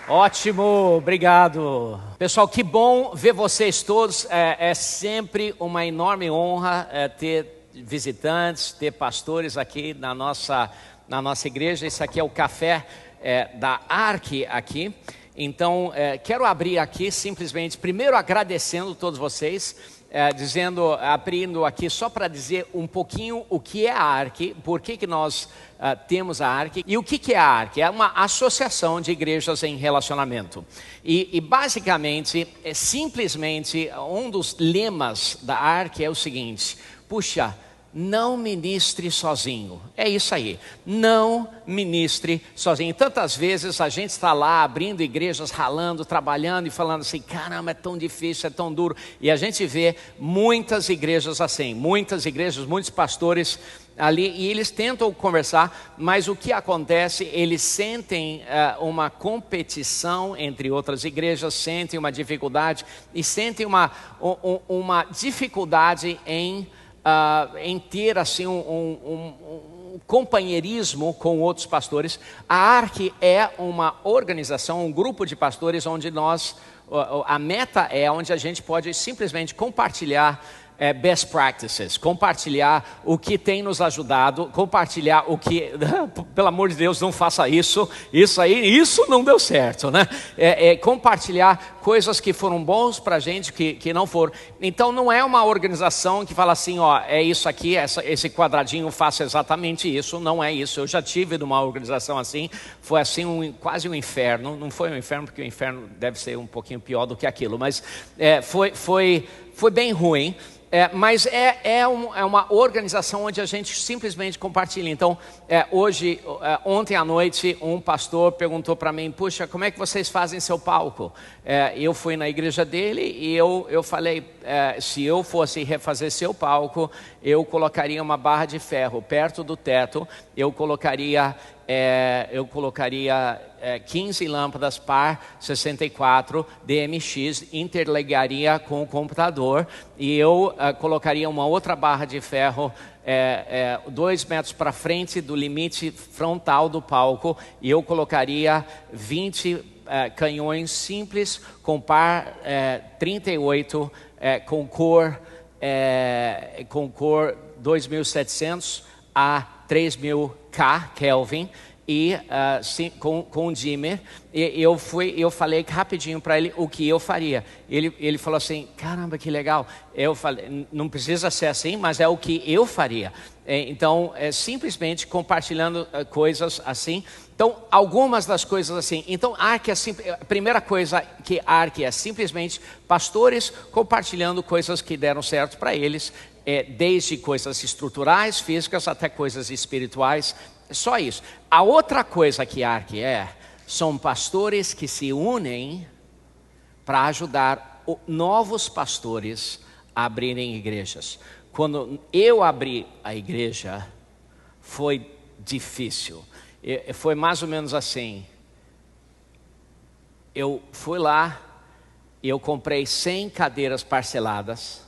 Ótimo, obrigado. Pessoal, que bom ver vocês todos. É sempre uma enorme honra ter visitantes, ter pastores aqui na nossa igreja. Esse aqui é o café da Ark aqui. Então, quero abrir aqui simplesmente, primeiro agradecendo todos vocês, abrindo aqui só para dizer um pouquinho o que é a Ark, por que nós temos a Ark e o que é a Ark? É uma associação de igrejas em relacionamento. E basicamente, simplesmente, um dos lemas da Ark é o seguinte: puxa, não ministre sozinho. É isso aí. Não ministre sozinho. Tantas vezes a gente está lá abrindo igrejas, ralando, trabalhando e falando assim: caramba, é tão difícil, é tão duro. E a gente vê muitas igrejas assim, muitas igrejas, muitos pastores ali, e eles tentam conversar, mas o que acontece? Eles sentem uma competição entre outras igrejas, sentem uma dificuldade e sentem uma dificuldade em ter assim um companheirismo com outros pastores. A Ark é uma organização, um grupo de pastores onde a meta é onde a gente pode simplesmente compartilhar best practices, compartilhar o que tem nos ajudado, compartilhar o que, pelo amor de Deus, não faça isso não deu certo, né? Compartilhar coisas que foram bons para a gente, que não foram. Então não é uma organização que fala assim, ó, é isso aqui, esse quadradinho, faça exatamente isso. Não é isso. Eu já tive numa organização assim, foi assim quase um inferno. Não foi um inferno, porque o inferno deve ser um pouquinho pior do que aquilo, mas foi bem ruim. Mas é uma organização onde a gente simplesmente compartilha. Então, ontem à noite, um pastor perguntou para mim: puxa, como é que vocês fazem seu palco? Eu fui na igreja dele e eu falei: se eu fosse refazer seu palco, eu colocaria uma barra de ferro perto do teto, eu colocaria 15 lâmpadas par 64 DMX, interligaria com o computador, e eu colocaria uma outra barra de ferro 2 metros para frente do limite frontal do palco, e eu colocaria 20 canhões simples com par 38 com cor 2700 a 3000 Kelvin, e com um dimmer. E eu falei rapidinho para ele o que eu faria. Ele falou assim: caramba, que legal. Eu falei: não precisa ser assim, mas é o que eu faria. Então, simplesmente compartilhando coisas assim. Então, algumas das coisas assim. Então, Ark a primeira coisa que Ark é simplesmente pastores compartilhando coisas que deram certo para eles, desde coisas estruturais, físicas, até coisas espirituais. Só isso. A outra coisa que Ark são pastores que se unem para ajudar novos pastores a abrirem igrejas. Quando eu abri a igreja, foi difícil. Foi mais ou menos assim: eu fui lá, eu comprei 100 cadeiras parceladas,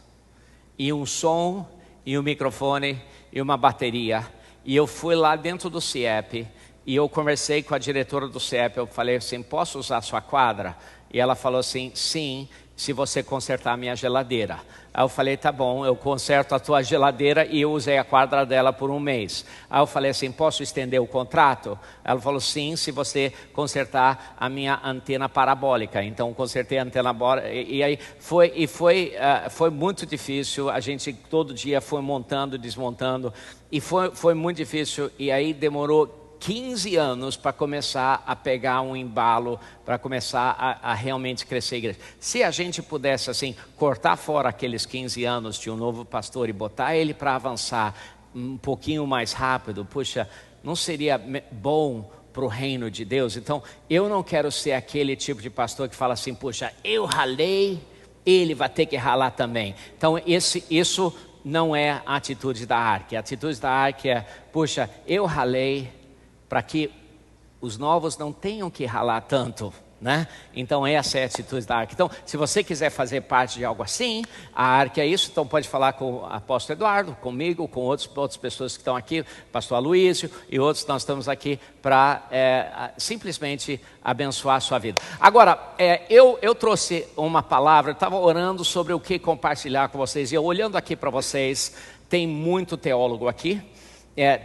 e um som, e um microfone, e uma bateria. E eu fui lá dentro do CIEP, e eu conversei com a diretora do CIEP. Eu falei assim: posso usar a sua quadra? E ela falou assim: sim, se você consertar a minha geladeira. Aí eu falei: tá bom, eu conserto a tua geladeira. E eu usei a quadra dela por 1 mês. Aí eu falei assim: posso estender o contrato? Ela falou: sim, se você consertar a minha antena parabólica. Então consertei a antena parabólica. E aí foi muito difícil. A gente todo dia foi montando, desmontando. E foi muito difícil. E aí demorou 15 anos para começar a pegar um embalo, para começar a realmente crescer a igreja. Se a gente pudesse assim cortar fora aqueles 15 anos de um novo pastor e botar ele para avançar um pouquinho mais rápido, puxa, não seria bom para o reino de Deus? Então, eu não quero ser aquele tipo de pastor que fala assim: puxa, eu ralei, ele vai ter que ralar também. Então, isso não é a atitude da Ark. A atitude da Ark é: puxa, eu ralei para que os novos não tenham que ralar tanto. né? Então essa é a atitude da Arca. Então, se você quiser fazer parte de algo assim, a Arca é isso. Então pode falar com o apóstolo Eduardo, comigo, com outras pessoas que estão aqui, pastor Aloísio e outros. Nós estamos aqui para simplesmente abençoar a sua vida. Agora, eu trouxe uma palavra, eu estava orando sobre o que compartilhar com vocês. E eu olhando aqui para vocês, tem muito teólogo aqui.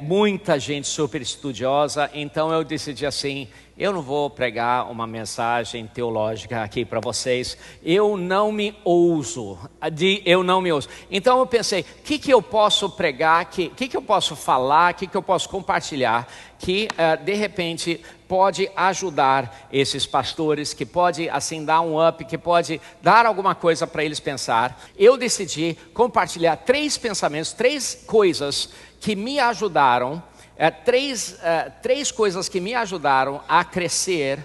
Muita gente super estudiosa, então eu decidi assim, eu não vou pregar uma mensagem teológica aqui para vocês, eu não me ouso. Então eu pensei, o que eu posso pregar, o que eu posso falar, o que eu posso compartilhar, que de repente pode ajudar esses pastores, que pode assim dar um up, que pode dar alguma coisa para eles pensar. Eu decidi compartilhar 3 pensamentos, 3 coisas que me ajudaram, três coisas que me ajudaram a crescer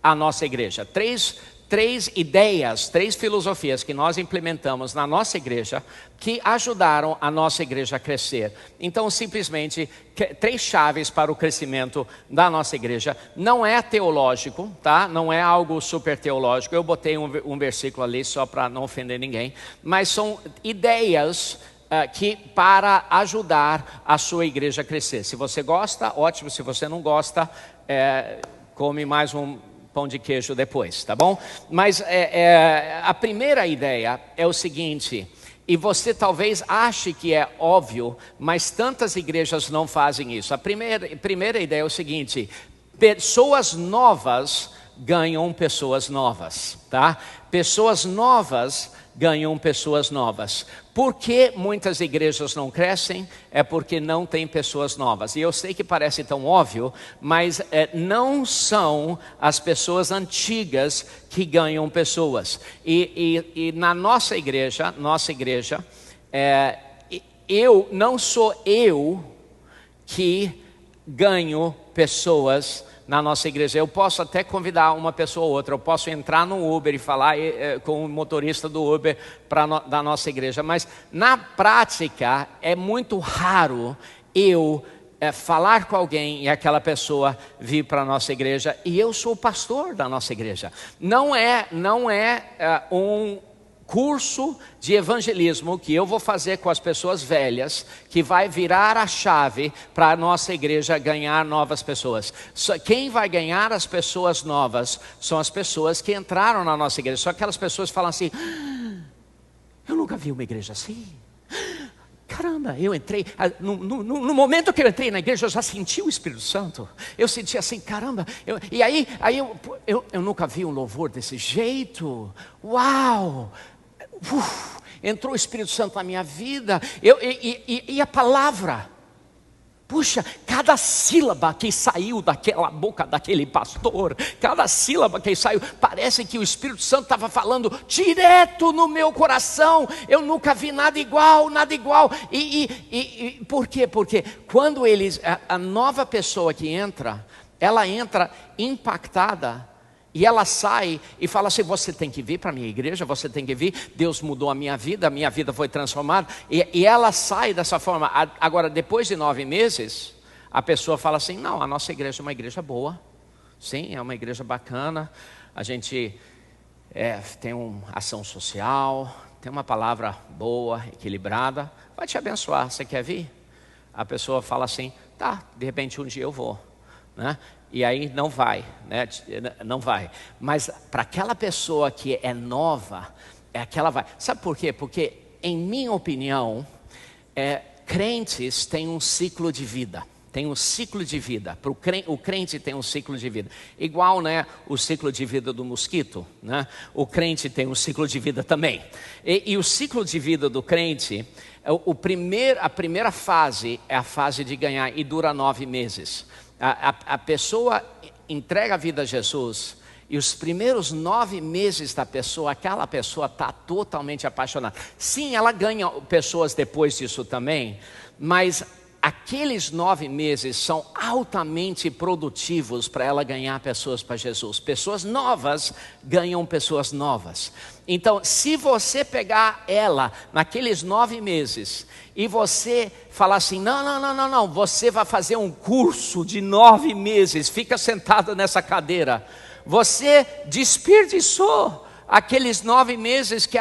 a nossa igreja. Três ideias, 3 filosofias que nós implementamos na nossa igreja que ajudaram a nossa igreja a crescer. Então, simplesmente, 3 chaves para o crescimento da nossa igreja. Não é teológico, tá? Não é algo super teológico. Eu botei um versículo ali só para não ofender ninguém. Mas são ideias que para ajudar a sua igreja a crescer. Se você gosta, ótimo. Se você não gosta, come mais um pão de queijo depois, tá bom? Mas a primeira ideia é o seguinte, e você talvez ache que é óbvio, mas tantas igrejas não fazem isso. A primeira ideia é o seguinte: pessoas novas ganham pessoas novas, tá? Pessoas novas ganham pessoas novas. Por que muitas igrejas não crescem? É porque não tem pessoas novas. E eu sei que parece tão óbvio, mas não são as pessoas antigas que ganham pessoas. E na nossa igreja, não sou eu que ganho pessoas na nossa igreja. Eu posso até convidar uma pessoa ou outra, eu posso entrar no Uber e falar com o motorista do Uber da nossa igreja, mas na prática é muito raro eu falar com alguém e aquela pessoa vir para a nossa igreja, e eu sou o pastor da nossa igreja. Não é um curso de evangelismo que eu vou fazer com as pessoas velhas, que vai virar a chave para a nossa igreja ganhar novas pessoas. Quem vai ganhar as pessoas novas são as pessoas que entraram na nossa igreja. Só aquelas pessoas que falam assim: eu nunca vi uma igreja assim. Caramba, eu entrei, no momento que eu entrei na igreja, eu já senti o Espírito Santo. Eu senti assim, caramba, eu nunca vi um louvor desse jeito. Uau! Entrou o Espírito Santo na minha vida. E a palavra, puxa, cada sílaba que saiu daquela boca daquele pastor, cada sílaba que saiu, parece que o Espírito Santo estava falando direto no meu coração. Eu nunca vi nada igual. Por quê? Porque quando a nova pessoa que entra, ela entra impactada. E ela sai e fala assim: você tem que vir para a minha igreja, você tem que vir, Deus mudou a minha vida foi transformada. E ela sai dessa forma. Agora, depois de 9 meses, a pessoa fala assim: não, a nossa igreja é uma igreja boa. Sim, é uma igreja bacana. A gente tem uma ação social, tem uma palavra boa, equilibrada, vai te abençoar, você quer vir? A pessoa fala assim: tá, de repente um dia eu vou, né? E aí não vai, né? Não vai. Mas para aquela pessoa que é nova, aquela vai. Sabe por quê? Porque, em minha opinião, crentes têm um ciclo de vida. Tem um ciclo de vida. O crente tem um ciclo de vida. Igual, né, o ciclo de vida do mosquito, né? O crente tem um ciclo de vida também. E o ciclo de vida do crente, a primeira fase é a fase de ganhar, e dura 9 meses. A pessoa entrega a vida a Jesus, e os primeiros 9 meses da pessoa, aquela pessoa está totalmente apaixonada. Sim, ela ganha pessoas depois disso também, mas aqueles 9 meses são altamente produtivos para ela ganhar pessoas para Jesus. Pessoas novas ganham pessoas novas. Então, se você pegar ela naqueles 9 meses e você falar assim: não, você vai fazer um curso de 9 meses, fica sentado nessa cadeira. Você desperdiçou aqueles 9 meses que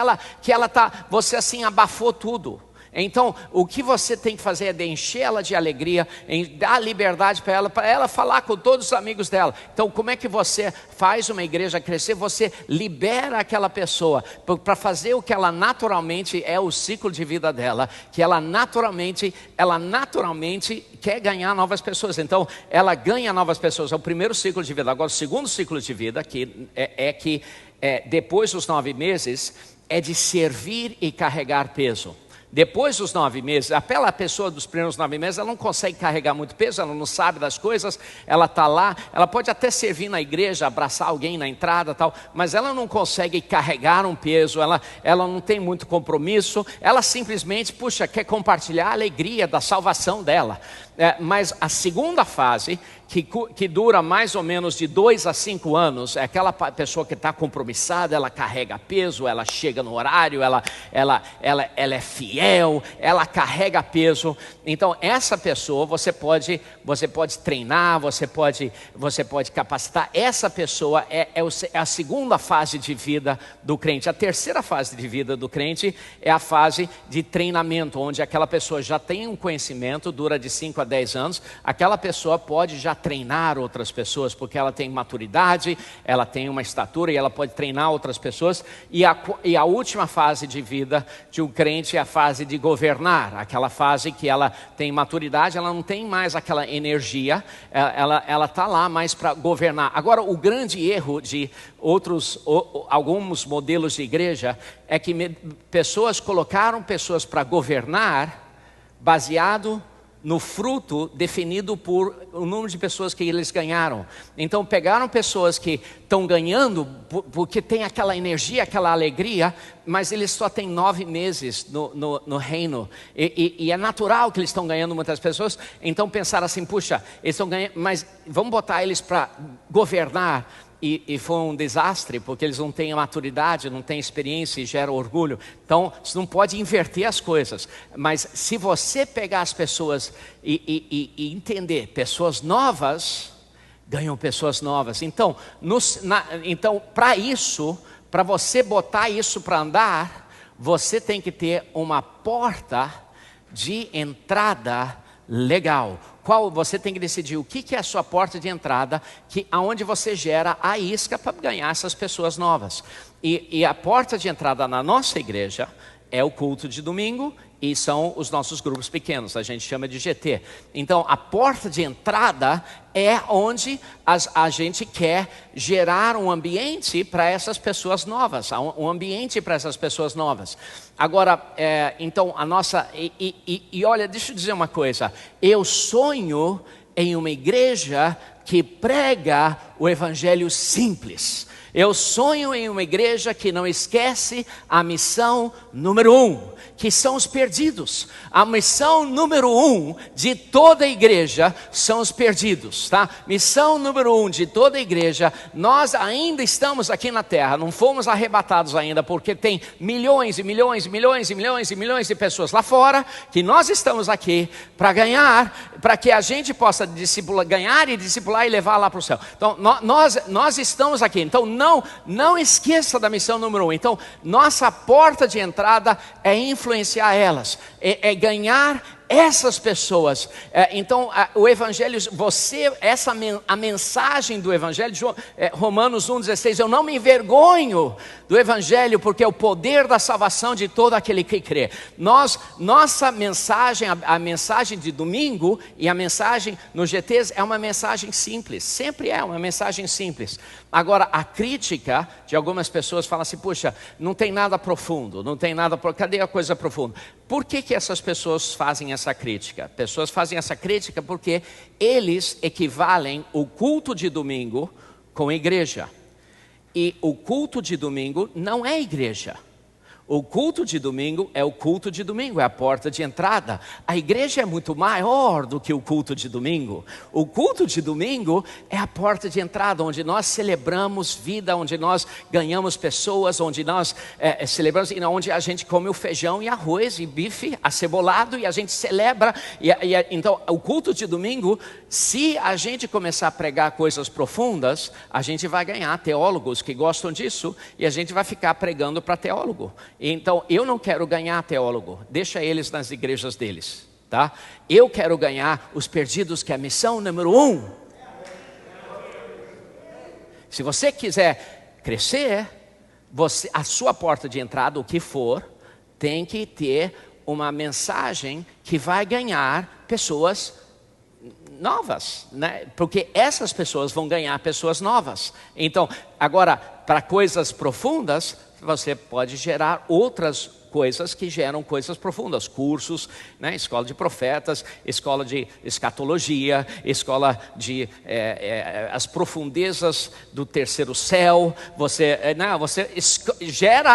você assim abafou tudo. Então, o que você tem que fazer é encher ela de alegria, dar liberdade para ela falar com todos os amigos dela. Então, como é que você faz uma igreja crescer? Você libera aquela pessoa para fazer o que ela naturalmente é o ciclo de vida dela, que ela naturalmente quer ganhar novas pessoas. Então, ela ganha novas pessoas. É o primeiro ciclo de vida. Agora, o segundo ciclo de vida que depois dos 9 meses é de servir e carregar peso. Depois dos 9 meses, aquela pessoa dos primeiros 9 meses, ela não consegue carregar muito peso, ela não sabe das coisas, ela está lá, ela pode até servir na igreja, abraçar alguém na entrada tal, mas ela não consegue carregar um peso, ela não tem muito compromisso, ela simplesmente, quer compartilhar a alegria da salvação dela. Mas a segunda fase, que dura mais ou menos de 2 a 5 anos, é aquela pessoa que está compromissada, ela carrega peso, ela chega no horário, ela é fiel, ela carrega peso. Então essa pessoa você pode treinar, você pode capacitar. Essa pessoa é a segunda fase de vida do crente. A terceira fase de vida do crente é a fase de treinamento, onde aquela pessoa já tem um conhecimento, dura de 5 a 10 anos, aquela pessoa pode já treinar outras pessoas, porque ela tem maturidade, ela tem uma estatura e ela pode treinar outras pessoas. E a última fase de vida de um crente é a fase de governar, aquela fase que ela tem maturidade, ela não tem mais aquela energia, ela está lá mais para governar. Agora, o grande erro de alguns modelos de igreja é que pessoas colocaram pessoas para governar baseado no fruto definido por o número de pessoas que eles ganharam. Então pegaram pessoas que estão ganhando porque tem aquela energia, aquela alegria, mas eles só têm 9 meses no reino, e é natural que eles estão ganhando muitas pessoas. Então pensaram assim, eles estão ganhando, mas vamos botar eles para governar. E foi um desastre, porque eles não têm maturidade, não têm experiência e geram orgulho. Então, você não pode inverter as coisas. Mas se você pegar as pessoas e entender, pessoas novas ganham pessoas novas. Então, para você botar isso para andar, você tem que ter uma porta de entrada legal. Você tem que decidir o que é a sua porta de entrada, aonde você gera a isca para ganhar essas pessoas novas. E a porta de entrada na nossa igreja é o culto de domingo e são os nossos grupos pequenos, a gente chama de GT. Então a porta de entrada é onde a gente quer gerar um ambiente para essas pessoas novas, um ambiente para essas pessoas novas. Agora, então a nossa, olha, deixa eu dizer uma coisa, eu sonho em uma igreja que prega o evangelho simples. Eu sonho em uma igreja que não esquece a missão número 1, que são os perdidos. A missão número 1 de toda a igreja são os perdidos, tá? Missão número 1 de toda a igreja, nós ainda estamos aqui na terra, não fomos arrebatados ainda, porque tem milhões e milhões e milhões e milhões e milhões de pessoas lá fora, que nós estamos aqui para ganhar, para que a gente possa ganhar e discipular e levar lá para o céu. Então nós estamos aqui, então não esqueça da missão número 1. Então nossa porta de entrada é influenciar elas, é ganhar essas pessoas. Então o evangelho, a mensagem do evangelho, Romanos 1,16, eu não me envergonho do evangelho, porque é o poder da salvação de todo aquele que crê. Nossa mensagem, a mensagem de domingo e a mensagem no GTs é uma mensagem simples, sempre é uma mensagem simples. Agora a crítica de algumas pessoas fala assim, puxa, não tem nada profundo, cadê a coisa profunda? Por que essas pessoas fazem essa crítica? Pessoas fazem essa crítica porque eles equivalem o culto de domingo com igreja. E o culto de domingo não é igreja. O culto de domingo é o culto de domingo, é a porta de entrada. A igreja é muito maior do que o culto de domingo. O culto de domingo é a porta de entrada, onde nós celebramos vida, onde nós ganhamos pessoas, onde nós celebramos, onde a gente come o feijão e arroz e bife acebolado e a gente celebra. Então, o culto de domingo, se a gente começar a pregar coisas profundas, a gente vai ganhar teólogos que gostam disso e a gente vai ficar pregando para teólogo. Então, eu não quero ganhar teólogo, deixa eles nas igrejas deles, tá? Eu quero ganhar os perdidos, que é a missão número 1. Se você quiser crescer, a sua porta de entrada, o que for, tem que ter uma mensagem que vai ganhar pessoas novas, né? Porque essas pessoas vão ganhar pessoas novas. Então, agora, para coisas profundas, você pode gerar outras coisas que geram coisas profundas, cursos, né? Escola de profetas, escola de escatologia, escola de as profundezas do terceiro céu. Você gera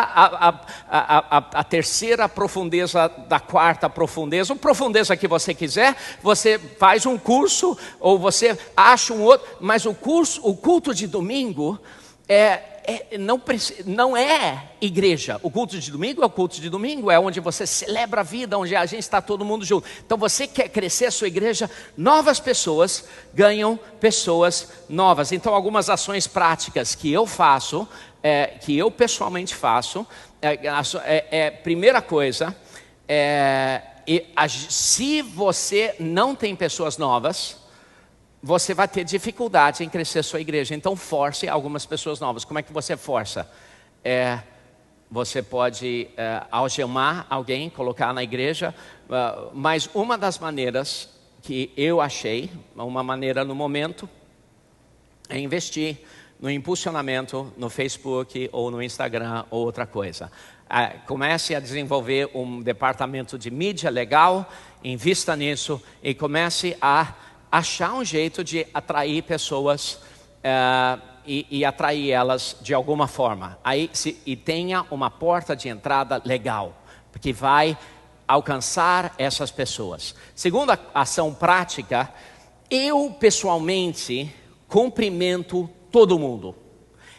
a terceira profundeza da quarta profundeza, uma profundeza que você quiser, você faz um curso ou você acha um outro, mas o culto de domingo não é igreja. O culto de domingo é o culto de domingo, é onde você celebra a vida, onde a gente está todo mundo junto. Então você quer crescer a sua igreja, novas pessoas ganham pessoas novas. Então algumas ações práticas que eu faço, que eu pessoalmente faço, primeira coisa, se você não tem pessoas novas, você vai ter dificuldade em crescer a sua igreja. Então force algumas pessoas novas. Como é que você força? Você pode algemar alguém, colocar na igreja, mas uma das maneiras que eu achei, uma maneira no momento, é investir no impulsionamento no Facebook ou no Instagram ou outra coisa. Comece a desenvolver um departamento de mídia legal, invista nisso e comece a achar um jeito de atrair pessoas e atrair elas de alguma forma. E tenha uma porta de entrada legal, porque vai alcançar essas pessoas. Segunda ação prática, eu pessoalmente cumprimento todo mundo.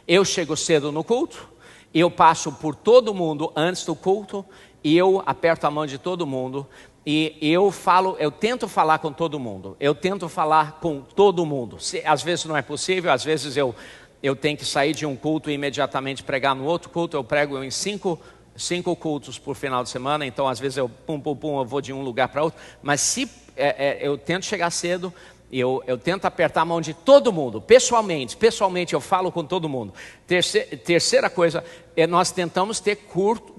Eu chego cedo no culto, eu passo por todo mundo antes do culto, e eu aperto a mão de todo mundo. E eu tento falar com todo mundo. Às vezes não é possível, às vezes eu tenho que sair de um culto e imediatamente pregar no outro culto. Eu prego em cinco cultos por final de semana, então às vezes eu vou de um lugar para outro. Mas eu tento chegar cedo, eu tento apertar a mão de todo mundo, pessoalmente eu falo com todo mundo. Terceira coisa, nós tentamos ter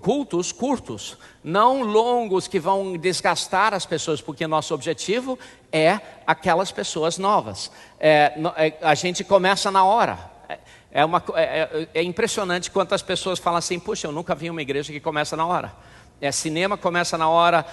cultos curtos, não longos que vão desgastar as pessoas, porque nosso objetivo é aquelas pessoas novas. A gente começa na hora. É impressionante quantas pessoas falam assim: puxa, eu nunca vi uma igreja que começa na hora. Cinema começa na hora,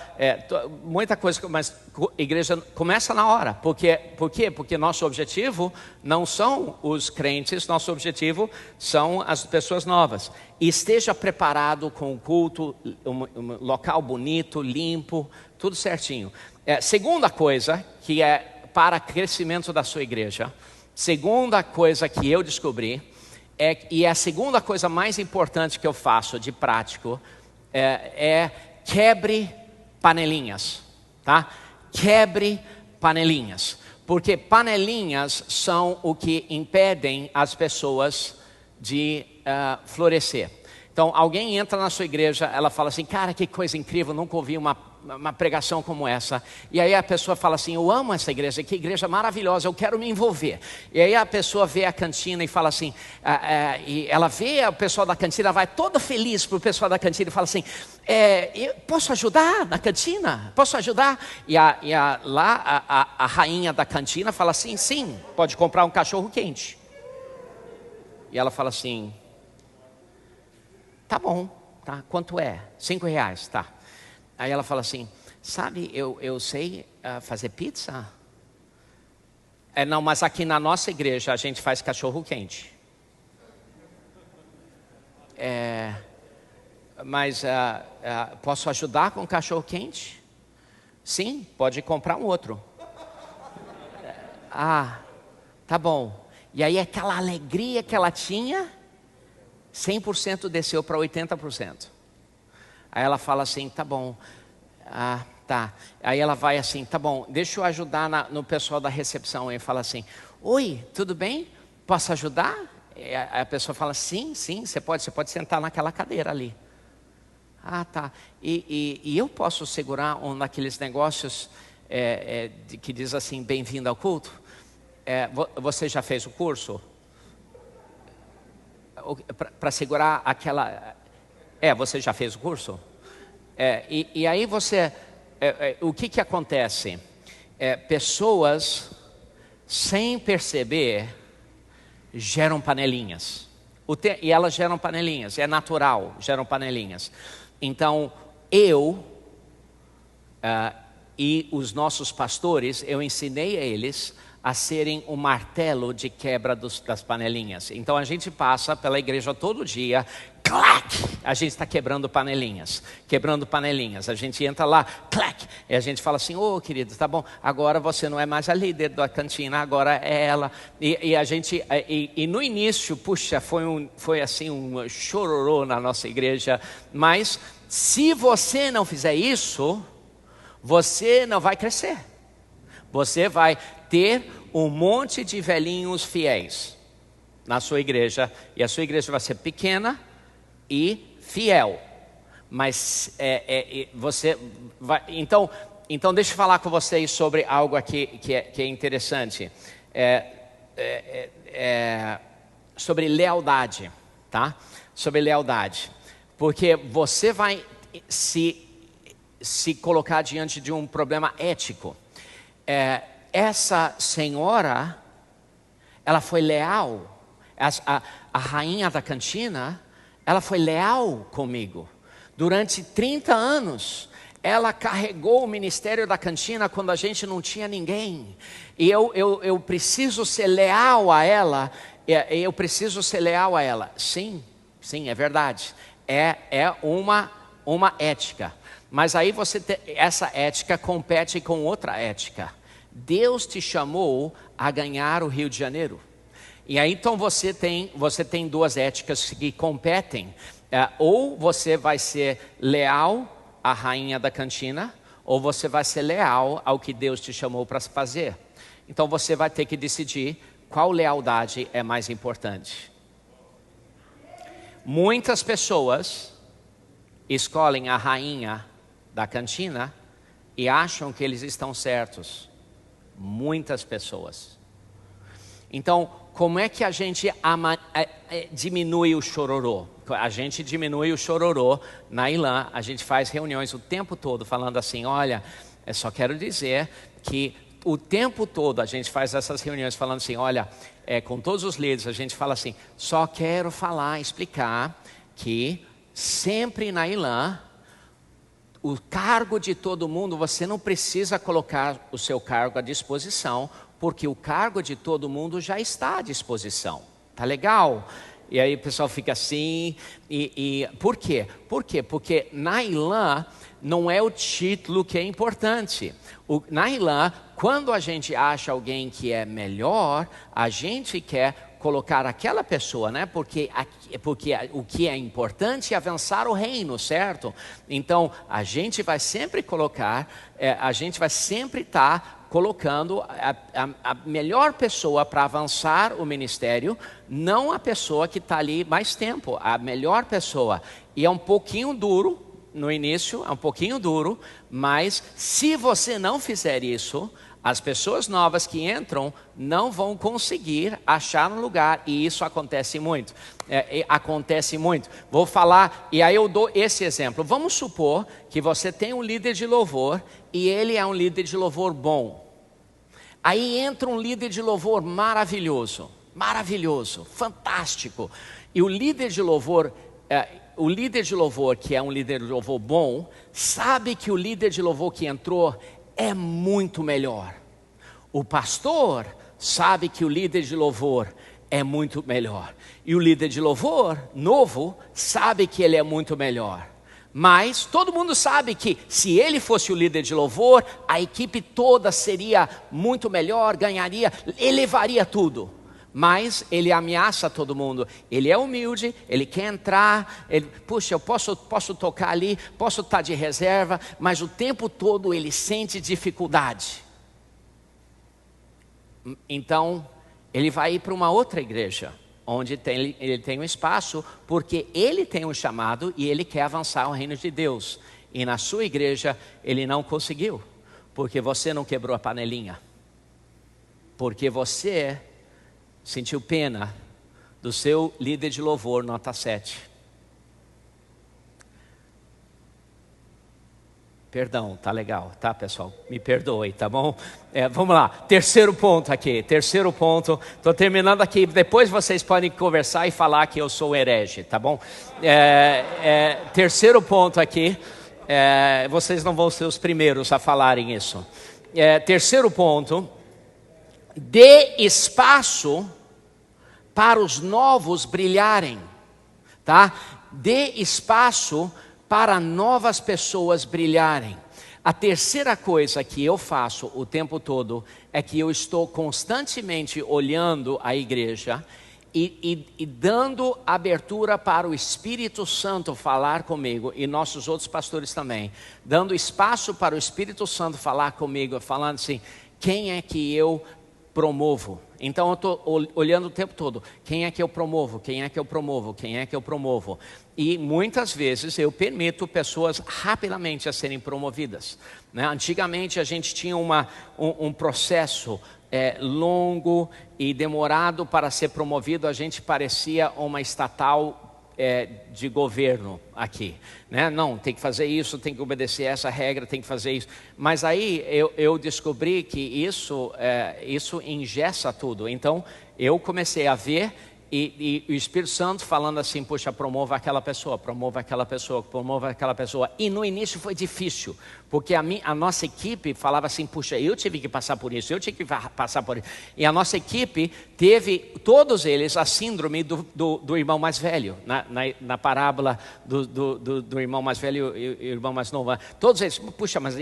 muita coisa, mas igreja começa na hora. Por quê? Porque nosso objetivo não são os crentes, nosso objetivo são as pessoas novas. E esteja preparado com o culto, um local bonito, limpo, tudo certinho. Segunda coisa, que é para crescimento da sua igreja, segunda coisa que eu descobri, e é a segunda coisa mais importante que eu faço de prático, quebre panelinhas, tá? Quebre panelinhas, porque panelinhas são o que impedem as pessoas de florescer. Então, alguém entra na sua igreja, ela fala assim: cara, que coisa incrível, nunca ouvi uma pregação como essa. E aí a pessoa fala assim: eu amo essa igreja, que igreja maravilhosa, eu quero me envolver. E aí a pessoa vê a cantina e fala assim, e ela vê o pessoal da cantina, vai toda feliz para o pessoal da cantina e fala assim: eu posso ajudar na cantina? Posso ajudar? E a rainha da cantina fala assim: sim, pode comprar um cachorro quente. E ela fala assim: tá bom, tá, quanto é? R$5, tá. Aí ela fala assim: sabe, eu sei fazer pizza? Não, mas aqui na nossa igreja a gente faz cachorro quente. mas posso ajudar com cachorro quente? Sim, pode comprar um outro. Ah, tá bom. E aí aquela alegria que ela tinha, 100% desceu para 80%. Aí ela fala assim, tá bom. Tá. Aí ela vai assim, tá bom, deixa eu ajudar no pessoal da recepção. Aí fala assim, oi, tudo bem? Posso ajudar? A pessoa fala, sim, você pode sentar naquela cadeira ali. Tá. E eu posso segurar um daqueles negócios que diz assim, bem-vindo ao culto? Você já fez o curso? Para segurar aquela... você já fez o curso? E aí você... o que acontece? Pessoas, sem perceber, geram panelinhas. E elas geram panelinhas, é natural, geram panelinhas. Então, e os nossos pastores, eu ensinei a eles a serem um martelo de quebra das panelinhas. Então a gente passa pela igreja todo dia, clac, a gente está quebrando panelinhas. A gente entra lá, clac, e a gente fala assim, querido, tá bom, agora você não é mais a líder da cantina, agora é ela. E a gente, no início, puxa, foi assim um chororô na nossa igreja, mas se você não fizer isso, você não vai crescer. Você vai ter um monte de velhinhos fiéis na sua igreja. E a sua igreja vai ser pequena e fiel. Mas você vai... Então deixa eu falar com vocês sobre algo aqui que é interessante. Sobre lealdade, tá? Sobre lealdade. Porque você vai se colocar diante de um problema ético. Essa senhora, ela foi leal. A rainha da cantina, ela foi leal comigo. Durante 30 anos, ela carregou o ministério da cantina quando a gente não tinha ninguém. E eu preciso ser leal a ela. Eu preciso ser leal a ela. Sim, é verdade. É uma ética. Mas aí essa ética compete com outra ética. Deus te chamou a ganhar o Rio de Janeiro. E aí então você tem duas éticas que competem. Ou você vai ser leal à rainha da cantina, ou você vai ser leal ao que Deus te chamou para fazer. Então você vai ter que decidir qual lealdade é mais importante. Muitas pessoas escolhem a rainha da cantina e acham que eles estão certos. Muitas pessoas. Então, como é que a gente diminui o chororô? A gente diminui o chororô na Ilã. A gente faz reuniões o tempo todo falando assim, olha, eu só quero dizer que o tempo todo a gente faz essas reuniões falando assim, olha, com todos os líderes a gente fala assim, só quero explicar que sempre na Ilã, o cargo de todo mundo, você não precisa colocar o seu cargo à disposição, porque o cargo de todo mundo já está à disposição. Tá legal? E aí o pessoal fica assim, por quê? Porque na Ilã não é o título que é importante. Na Ilã, quando a gente acha alguém que é melhor, a gente quer colocar aquela pessoa, né? Porque o que é importante é avançar o reino, certo? Então, a gente vai sempre estar colocando a melhor pessoa para avançar o ministério, não a pessoa que está ali mais tempo, a melhor pessoa. E é um pouquinho duro no início, mas se você não fizer isso, as pessoas novas que entram não vão conseguir achar um lugar, e isso acontece muito. Vou falar, e aí eu dou esse exemplo. Vamos supor que você tem um líder de louvor, e ele é um líder de louvor bom. Aí entra um líder de louvor maravilhoso, fantástico. E o líder de louvor, que é um líder de louvor bom, sabe que o líder de louvor que entrou é muito melhor. O pastor sabe que o líder de louvor é muito melhor. E o líder de louvor, novo, sabe que ele é muito melhor. Mas todo mundo sabe que se ele fosse o líder de louvor, a equipe toda seria muito melhor, ganharia, elevaria tudo. Mas ele ameaça todo mundo. Ele é humilde, ele quer entrar, puxa, eu posso tocar ali, posso estar de reserva, mas o tempo todo ele sente dificuldade. Então, ele vai ir para uma outra igreja, onde ele tem um espaço, porque ele tem um chamado e ele quer avançar o reino de Deus. E na sua igreja ele não conseguiu, porque você não quebrou a panelinha, porque você sentiu pena do seu líder de louvor nota 7. Perdão, tá legal, tá pessoal? Me perdoe, tá bom? Vamos lá, terceiro ponto aqui, estou terminando aqui, depois vocês podem conversar e falar que eu sou herege, tá bom? Terceiro ponto aqui, vocês não vão ser os primeiros a falarem isso. Terceiro ponto, dê espaço para os novos brilharem, tá? Dê espaço para novas pessoas brilharem. A terceira coisa que eu faço o tempo todo é que eu estou constantemente olhando a igreja e dando abertura para o Espírito Santo falar comigo, e nossos outros pastores também, dando espaço para o Espírito Santo falar comigo, falando assim, quem é que eu promovo? Então eu estou olhando o tempo todo, quem é que eu promovo, quem é que eu promovo, quem é que eu promovo. E muitas vezes eu permito pessoas rapidamente a serem promovidas, né? Antigamente a gente tinha um processo longo e demorado para ser promovido, a gente parecia uma estatal de governo aqui, né? Não, tem que fazer isso, tem que obedecer essa regra, tem que fazer isso. Mas aí eu descobri que isso engessa tudo. Então eu comecei a ver e o Espírito Santo falando assim, puxa, promova aquela pessoa, promova aquela pessoa, promova aquela pessoa. E no início foi difícil, porque a nossa equipe falava assim, puxa, eu tive que passar por isso, eu tive que passar por isso. E a nossa equipe teve, todos eles, a síndrome do irmão mais velho, na parábola do irmão mais velho e irmão mais novo. Todos eles, puxa, mas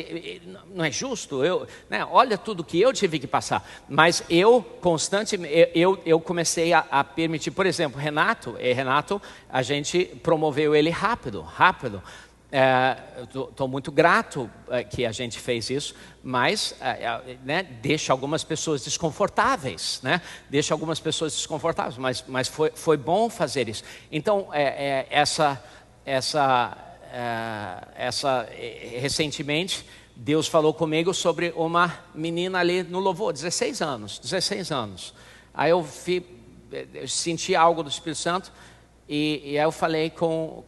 não é justo, né, olha tudo que eu tive que passar. Mas eu constantemente, eu comecei a permitir, por exemplo, Renato, a gente promoveu ele rápido. Estou muito grato que a gente fez isso, mas né, deixa algumas pessoas desconfortáveis, né? Mas foi bom fazer isso. Então, recentemente, Deus falou comigo sobre uma menina ali no louvor, 16 anos. Aí eu senti algo do Espírito Santo. E aí eu falei com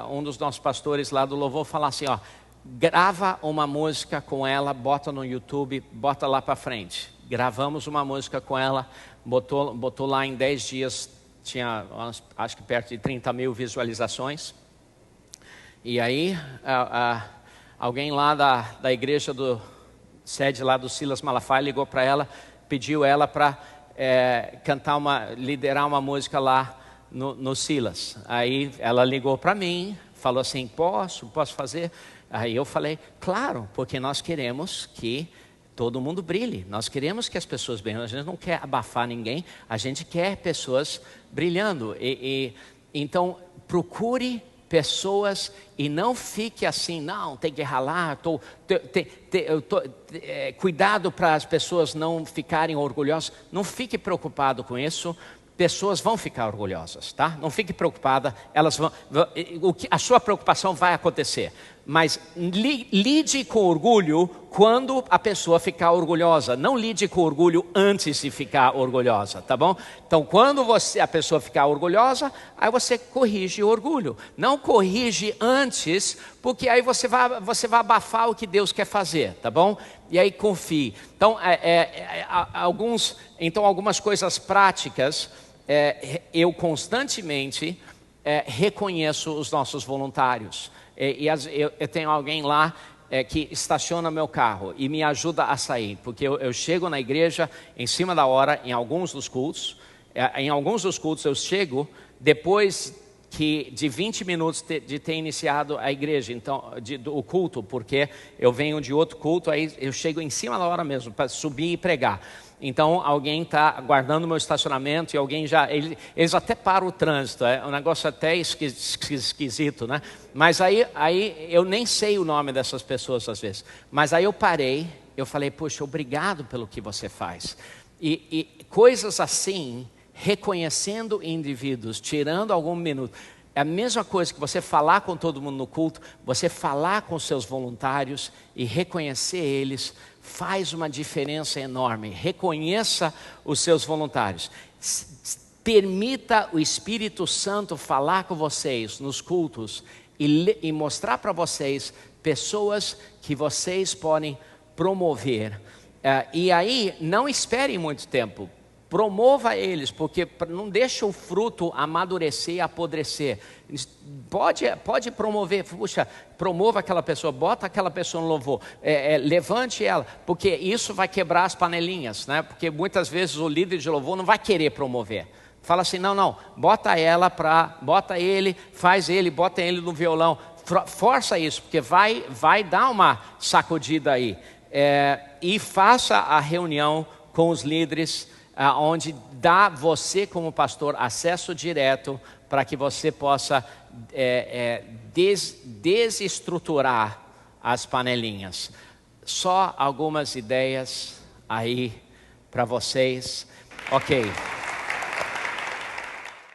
um dos nossos pastores lá do louvor, falar assim, ó, grava uma música com ela, bota no YouTube, bota lá para frente. Gravamos uma música com ela, botou lá em 10 dias, tinha acho que perto de 30 mil visualizações. E aí alguém lá da igreja sede lá do Silas Malafaia ligou para ela, pediu ela para liderar uma música lá no Silas. Aí ela ligou para mim, falou assim, posso fazer? Aí eu falei, claro, porque nós queremos que todo mundo brilhe, nós queremos que as pessoas brilhem, a gente não quer abafar ninguém, a gente quer pessoas brilhando. Então procure pessoas e não fique assim, não, tem que ralar, cuidado para as pessoas não ficarem orgulhosas, não fique preocupado com isso. Pessoas vão ficar orgulhosas, tá? Não fique preocupada, a sua preocupação vai acontecer. Mas lide com orgulho quando a pessoa ficar orgulhosa. Não lide com orgulho antes de ficar orgulhosa, tá bom? Então, quando a pessoa ficar orgulhosa, aí você corrige o orgulho. Não corrige antes, porque aí você vai abafar o que Deus quer fazer, tá bom? E aí confie. Então, algumas coisas práticas. Eu constantemente reconheço os nossos voluntários. Eu tenho alguém lá que estaciona meu carro e me ajuda a sair, porque eu chego na igreja em cima da hora, em alguns dos cultos, Em alguns dos cultos eu chego depois de 20 minutos de ter iniciado a igreja, então, o culto, porque eu venho de outro culto, aí eu chego em cima da hora mesmo, para subir e pregar. Então, alguém está guardando o meu estacionamento e alguém eles até param o trânsito, é um negócio até esquisito, né? Mas aí eu nem sei o nome dessas pessoas às vezes. Mas aí eu parei, eu falei, poxa, obrigado pelo que você faz. E coisas assim, reconhecendo indivíduos, tirando algum minuto. É a mesma coisa que você falar com todo mundo no culto, você falar com seus voluntários e reconhecer eles, faz uma diferença enorme. Reconheça os seus voluntários. Permita o Espírito Santo falar com vocês nos cultos e mostrar para vocês pessoas que vocês podem promover. E aí, não esperem muito tempo. Promova eles, porque não deixa o fruto amadurecer e apodrecer. Pode promover, puxa, promova aquela pessoa, bota aquela pessoa no louvor, levante ela, porque isso vai quebrar as panelinhas, né? Porque muitas vezes o líder de louvor não vai querer promover. Fala assim, não, bota ele, bota ele no violão, força isso, porque vai dar uma sacudida aí. E faça a reunião com os líderes, onde dá você como pastor acesso direto para que você possa desestruturar as panelinhas. Só algumas ideias aí para vocês. Ok.